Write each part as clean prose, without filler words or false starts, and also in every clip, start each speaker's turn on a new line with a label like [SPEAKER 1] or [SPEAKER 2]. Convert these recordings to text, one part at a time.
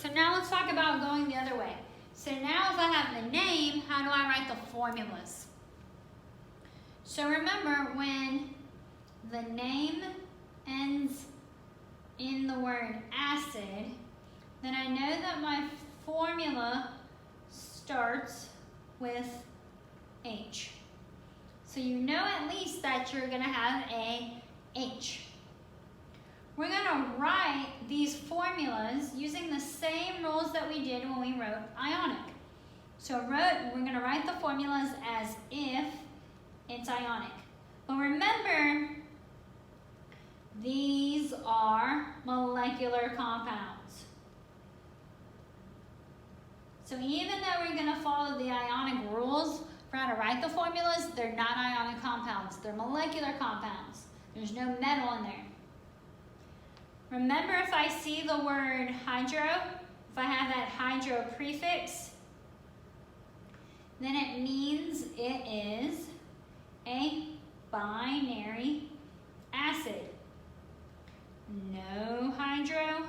[SPEAKER 1] so now let's talk about going the other way. So now if I have the name, how do I write the formulas? So remember, when the name ends in the word acid, then I know that my formula starts with H. So you know at least that you're going to have a H. We're going to write these formulas using the same rules that we did when we wrote ionic. So we're going to write the formulas as if it's ionic. But remember, these are molecular compounds. So even though we're going to follow the ionic rules for how to write the formulas, they're not ionic compounds. They're molecular compounds. There's no metal in there. Remember, if I see the word hydro, if I have that hydro prefix, then it means it is a binary acid. No hydro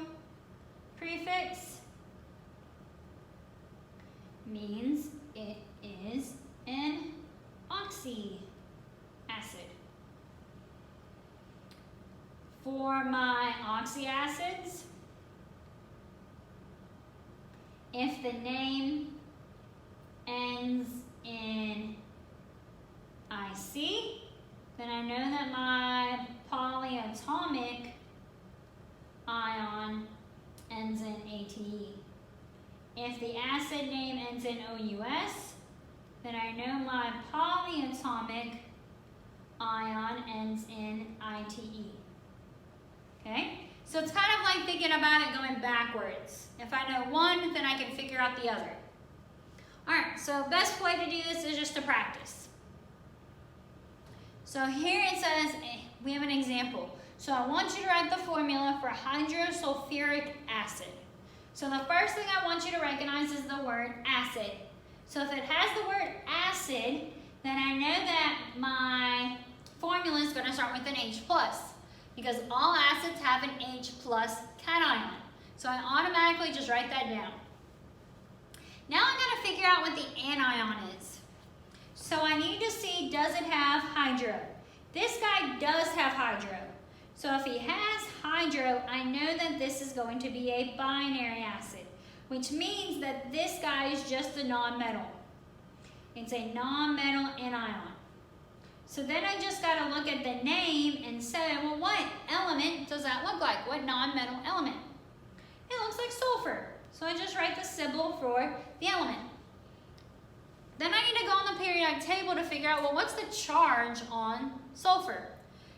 [SPEAKER 1] prefix means it is an oxy acid. For my oxy acids, if the name ends in IC, then I know that my polyatomic ion ends in ATE. If the acid name ends in OUS, then I know my polyatomic ion ends in ITE. Okay? So it's kind of like thinking about it going backwards. If I know one, then I can figure out the other. Alright, so best way to do this is just to practice. So here it says, we have an example. So I want you to write the formula for hydrosulfuric acid. So the first thing I want you to recognize is the word acid. So if it has the word acid, then I know that my formula is going to start with an H+, because all acids have an H+ cation. So I automatically just write that down. Now I'm going to figure out what the anion is. So I need to see, does it have hydro? This guy does have hydro. So if he has hydro, I know that this is going to be a binary acid, which means that this guy is just a nonmetal. It's a nonmetal anion. So then I just got to look at the name and say, well, what element does that look like? What nonmetal element? It looks like sulfur. So I just write the symbol for the element. Then I need to go on the periodic table to figure out, well, what's the charge on sulfur?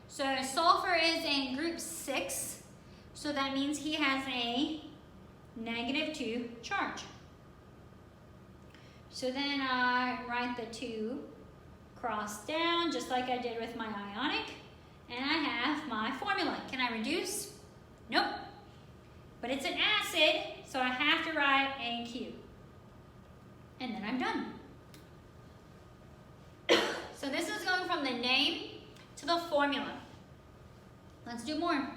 [SPEAKER 1] So sulfur is in group 6, so that means he has a -2 charge. So then I write the 2 cross down, just like I did with my ionic, and I have my formula. Can I reduce? Nope. But it's an acid, so I have to write AQ. And then I'm done. So this is going from the name to the formula. Let's do more.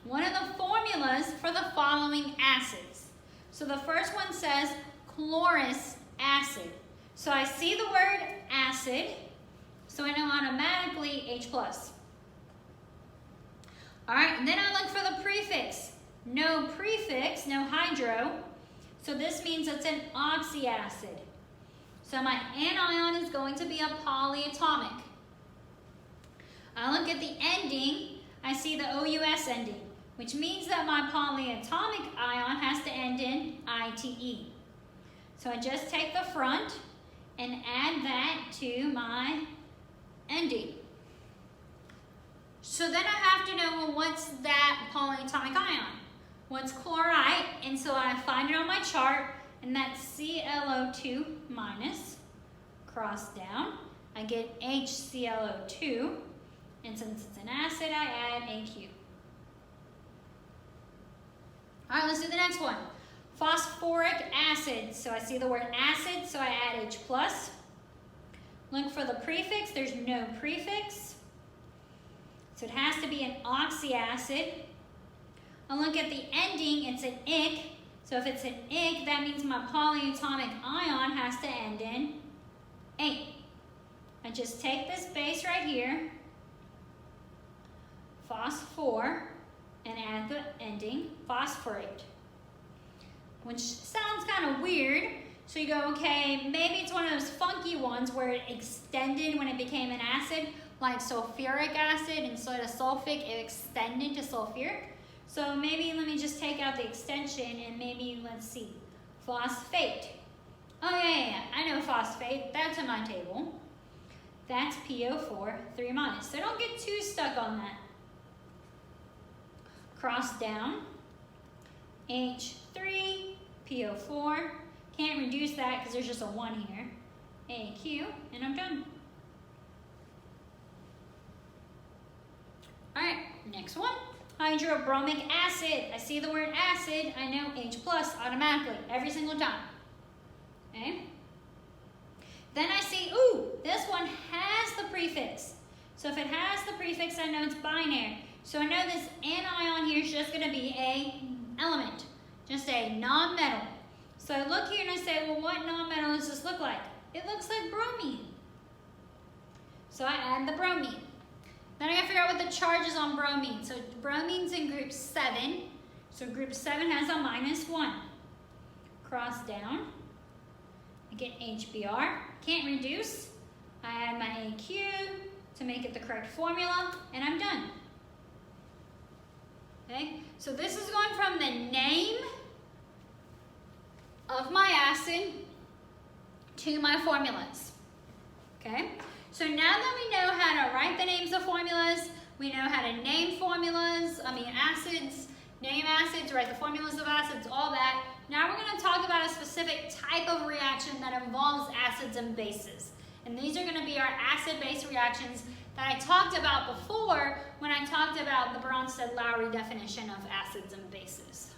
[SPEAKER 1] What are the formulas for the following acids? So the first one says chlorous acid. So I see the word acid, so I know automatically H+. All right, and then I look for the prefix. No prefix, no hydro, so this means it's an oxy acid. So my anion is going to be a polyatomic. I look at the ending, I see the OUS ending, which means that my polyatomic ion has to end in ITE. So I just take the front and add that to my ending. So then I have to know, well, what's that polyatomic ion? What's chlorite? And so I find it on my chart, and that's ClO2 minus, cross down. I get HClO2, and since it's an acid, I add AQ. All right, let's do the next one. Phosphoric acid. So I see the word acid, so I add H+. Look for the prefix. There's no prefix. So it has to be an oxy acid. I look at the ending, it's an ic. So if it's an ic, that means my polyatomic ion has to end in ate. I just take this base right here, phosphor, and add the ending phosphorate, which sounds kind of weird. So you go, okay, maybe it's one of those funky ones where it extended when it became an acid, like sulfuric acid instead of sulfic, it extended to sulfuric. So maybe let me just take out the extension and maybe, let's see, phosphate. Oh yeah, I know phosphate, that's in my table. That's PO4, 3 minus. So don't get too stuck on that. Cross down, H3, PO4. Can't reduce that because there's just a 1 here. AQ, and I'm done. All right, next one. Hydrobromic acid. I see the word acid, I know H plus automatically, every single time. Okay? Then I see, ooh, this one has the prefix. So if it has the prefix, I know it's binary. So I know this anion here is just going to be a element, just a non-metal. So I look here and I say, well, what non-metal does this look like? It looks like bromine. So I add the bromine. Then I got to figure out what the charge is on bromine. So bromine's in group 7. So group 7 has a -1. Cross down. I get HBr. Can't reduce. I add my AQ to make it the correct formula, and I'm done. Okay, so this is going from the name of my acid to my formulas. Okay, so now that we know how to write the names of formulas, we know how to name formulas, acids, name acids, write the formulas of acids, all that. Now we're going to talk about a specific type of reaction that involves acids and bases. And these are going to be our acid-base reactions that I talked about before when I talked about the Bronsted-Lowry definition of acids and bases.